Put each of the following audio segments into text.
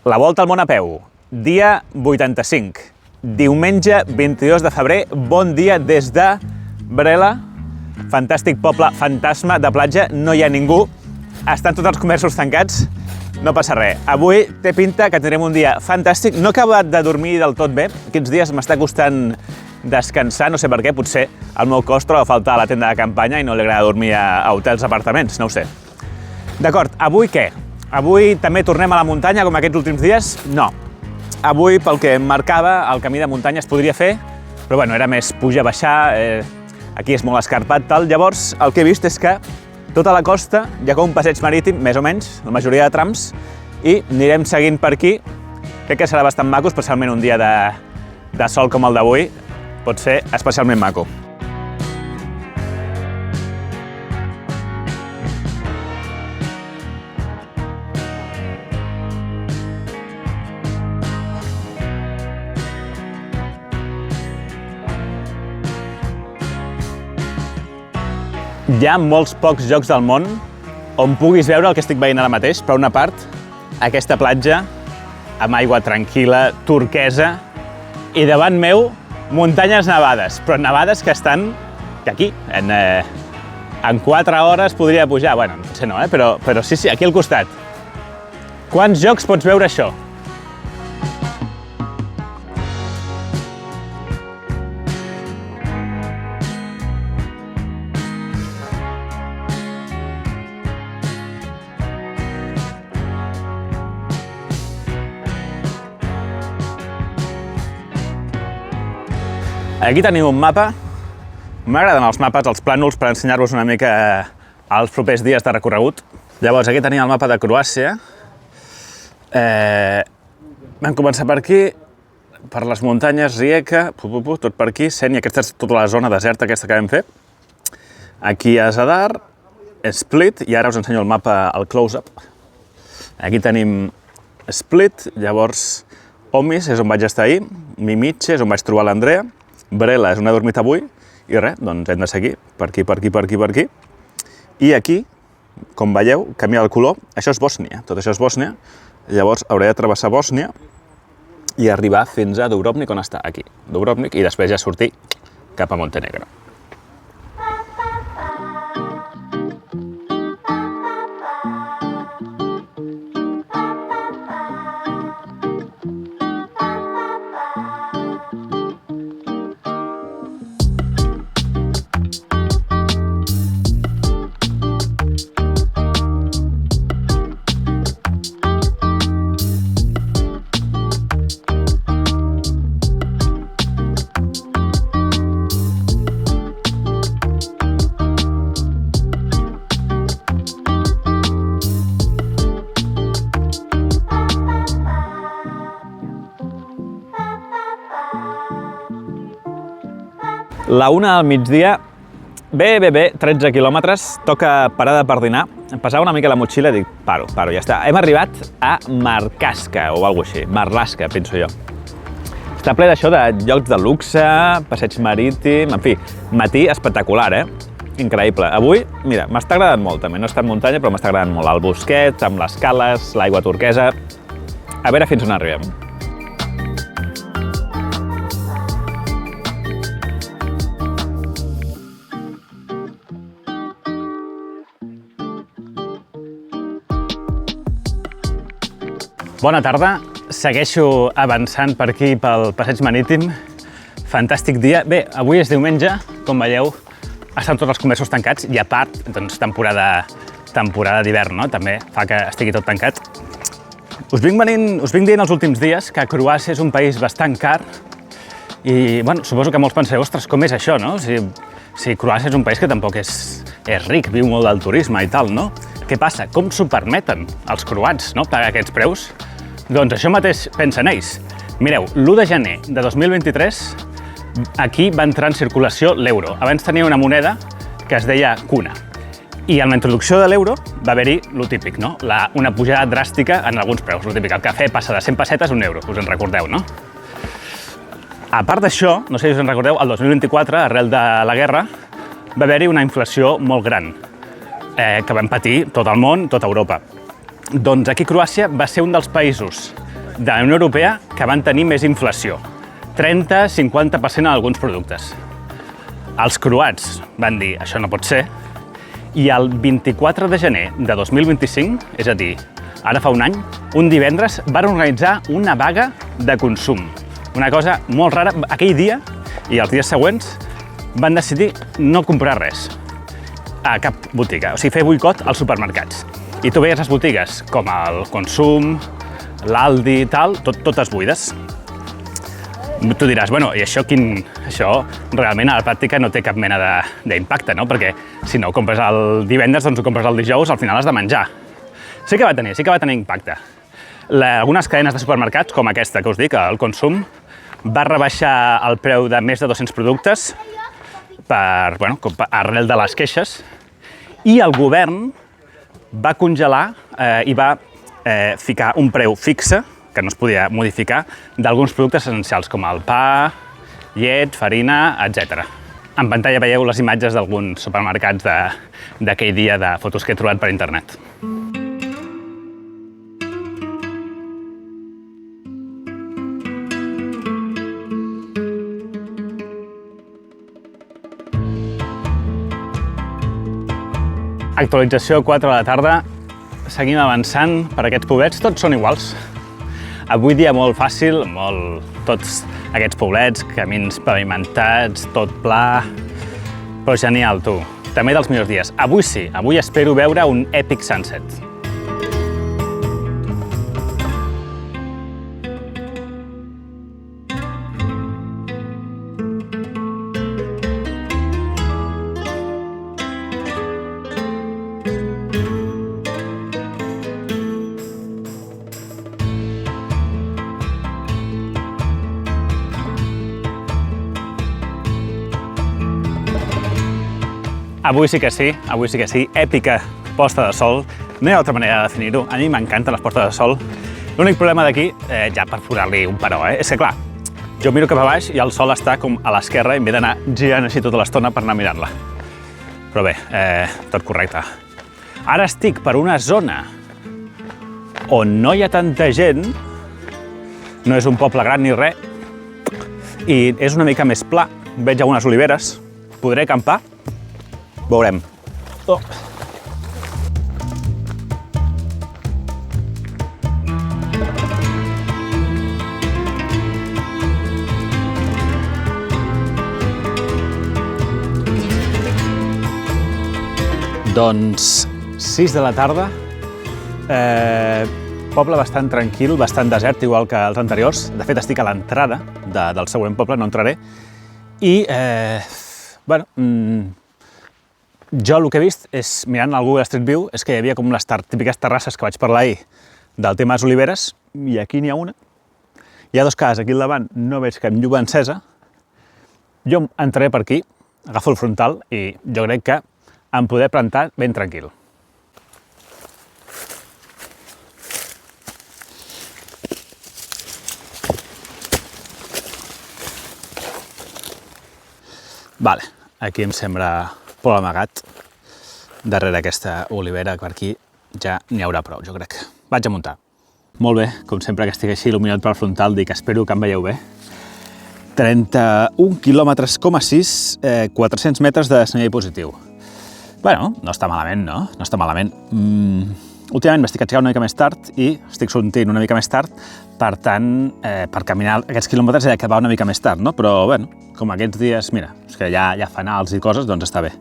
La volta al món a peu, dia 85, diumenge 22 de febrer, bon dia des de Brela, fantàstic poble fantasma de platja, no hi ha ningú, estan tots els comerços tancats, no passa res. Avui té pinta que tindrem un dia fantàstic, no he acabat de dormir del tot bé, aquests dies m'està costant descansar, no sé per què, potser el meu cos troba a faltar a la tenda de campanya i no li agrada dormir a hotels, apartaments, no ho sé. D'acord, avui què? Avui també tornem a la muntanya, com aquests últims dies? No. Avui, pel que em marcava, el camí de muntanya es podria fer, però bueno, era més pujar-baixar, aquí és molt escarpat, tal. Llavors, el que he vist és que tota la costa hi ha com un passeig marítim, més o menys, la majoria de trams, i anirem seguint per aquí. Crec que serà bastant maco, especialment un dia de sol com el d'avui, pot ser especialment maco. Hi ha molts pocs llocs del món on puguis veure el que estic veient ara mateix. Per una part, aquesta platja amb aigua tranquil·la, turquesa, i davant meu, muntanyes nevades, però nevades que estan aquí. En 4 hores podria pujar, bueno, potser no, però sí, aquí al costat. Quants llocs pots veure això? Aquí teniu un mapa. M'agraden els mapes, els plànols, per ensenyar-vos una mica els propers dies de recorregut. Llavors, aquí tenia el mapa de Croàcia. Vam començar per aquí, per les muntanyes, Rijeka, tot per aquí, Senia, aquesta és tota la zona deserta aquesta que vam fer. Aquí a Zadar, Split, i ara us ensenyo el mapa al close-up. Aquí tenim Split, llavors Omis és on vaig estar ahir, Mimice és on vaig trobar l'Andrea, Brela és on he dormit avui, i res, doncs hem de seguir per aquí. I aquí, com veieu, canvia el color, això és Bòsnia, tot això és Bòsnia, llavors hauré de travessar Bòsnia i arribar fins a Dubrovnik, on està, aquí, Dubrovnik, i després ja sortir cap a Montenegro. La 1 al migdia, bé, 13 quilòmetres, toca parada per dinar. Em pesava una mica la motxilla i dic, paro, ja està. Hem arribat a Markaska o alguna cosa així, Marlaska, penso jo. Està ple d'això de llocs de luxe, passeig marítim, en fi, matí espectacular, increïble. Avui, mira, m'està agradant molt també, no he estat muntanya, però m'està agradant molt. El bosquet, amb les cales, l'aigua turquesa. A veure fins on arribem. Bona tarda, segueixo avançant per aquí pel passeig marítim. Fantàstic dia. Bé, avui és diumenge, com veieu, estan tots els comerços tancats i a part, doncs, temporada d'hivern, no? També fa que estigui tot tancat. Us vinc dient els últims dies que Croàcia és un país bastant car i, bueno, suposo que molts penseu, ostres, com és això, no? Si Croàcia és un país que tampoc és ric, viu molt del turisme i tal, no? Què passa? Com s'ho permeten els croats, no?, pagar aquests preus? Doncs això mateix pensen ells. Mireu, l'1 de gener de 2023 aquí va entrar en circulació l'euro. Abans tenia una moneda que es deia kuna. I amb la introducció de l'euro va haver-hi lo típic, no? Una pujada dràstica en alguns preus. Lo típic, el cafè passa de 100 pessetes a 1 euro, us en recordeu, no? A part d'això, no sé si us en recordeu, el 2024, arrel de la guerra, va haver-hi una inflació molt gran que van patir tot el món, tota Europa. Doncs aquí Croàcia va ser un dels països de la Unió Europea que van tenir més inflació. 30-50% en alguns productes. Els croats van dir, això no pot ser, i el 24 de gener de 2025, és a dir, ara fa un any, un divendres, van organitzar una vaga de consum. Una cosa molt rara. Aquell dia i els dies següents van decidir no comprar res a cap botiga, o sigui, fer boicot als supermercats. I tu veies les botigues com el Consum, l'Aldi i tal, totes buides. Tu diràs, bueno, i això realment a la pràctica no té cap mena d'impacte, no? Perquè si no ho compres el divendres, doncs ho compres el dijous, al final has de menjar. Sí que va tenir impacte. Algunes cadenes de supermercats, com aquesta que us dic, el Consum, va rebaixar el preu de més de 200 productes arrel de les queixes, i el govern va congelar i va ficar un preu fixe, que no es podia modificar, d'alguns productes essencials, com el pa, llet, farina, etc. En pantalla veieu les imatges d'alguns supermercats d'aquell dia de fotos que he trobat per internet. Actualització 4 de la tarda, seguim avançant per aquests poblets, tots són iguals. Avui dia molt fàcil, tots aquests poblets, camins pavimentats, tot pla, però genial, tu. També dels millors dies. Avui sí, avui espero veure un epic sunset. Avui sí que sí, èpica posta de sol. No hi ha altra manera de definir-ho. A mi m'encanten les postes de sol. L'únic problema d'aquí, ja per posar-li un però, és que, clar, jo miro cap a baix i el sol està com a l'esquerra i m'he d'anar girant així tota l'estona per anar mirant-la. Però bé, tot correcte. Ara estic per una zona on no hi ha tanta gent, no és un poble gran ni res, i és una mica més pla. Veig algunes oliveres. Podré acampar? Veurem. Oh. Doncs 6 de la tarda, poble bastant tranquil, bastant desert, igual que els anteriors. De fet, estic a l'entrada del següent poble, no entraré. I, jo el que he vist, mirant el Google Street View, és que hi havia com les típiques terrasses que vaig parlar ahir del tema de les oliveres, i aquí n'hi ha una. Hi ha dos cases aquí al davant, no veig cap llum encesa. Jo entraré per aquí, agafo el frontal i jo crec que em podré plantar ben tranquil. Vale, aquí em sembra molt amagat. Darrere aquesta olivera, per aquí, ja n'hi haurà prou, jo crec. Vaig a muntar. Molt bé, com sempre que estic així il·luminat pel frontal, dic, espero que em veieu bé. 31,6 quilòmetres, 400 metres de desnivell positiu. Bueno, no està malament, no? No està malament. Últimament m'estic aixecant una mica més tard i estic sortint una mica més tard, per tant, per caminar aquests quilòmetres he d'acabar una mica més tard, no? Però, bueno, com aquests dies, mira, és que ja fanals i coses, doncs està bé.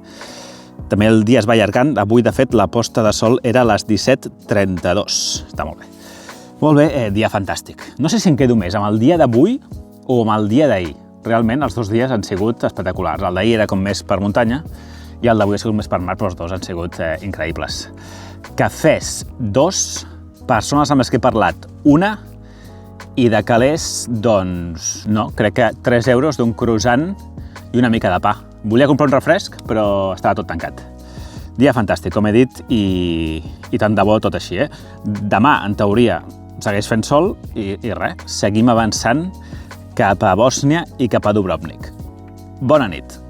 També el dia es va allargant. Avui, de fet, la posta de sol era a les 17:32. Està molt bé. Molt bé, dia fantàstic. No sé si em quedo més amb el dia d'avui o amb el dia d'ahir. Realment, els dos dies han sigut espectaculars. El d'ahir era com més per muntanya i el d'avui ha sigut més per mar, però els dos han sigut increïbles. Cafès, 2. Persones amb les que he parlat, 1. I de calés, doncs, no, crec que 3 euros d'un croissant i una mica de pa. Volia comprar un refresc, però estava tot tancat. Dia fantàstic, com he dit, i tant de bo tot així, Demà, en teoria, segueix fent sol i res, seguim avançant cap a Bòsnia i cap a Dubrovnik. Bona nit.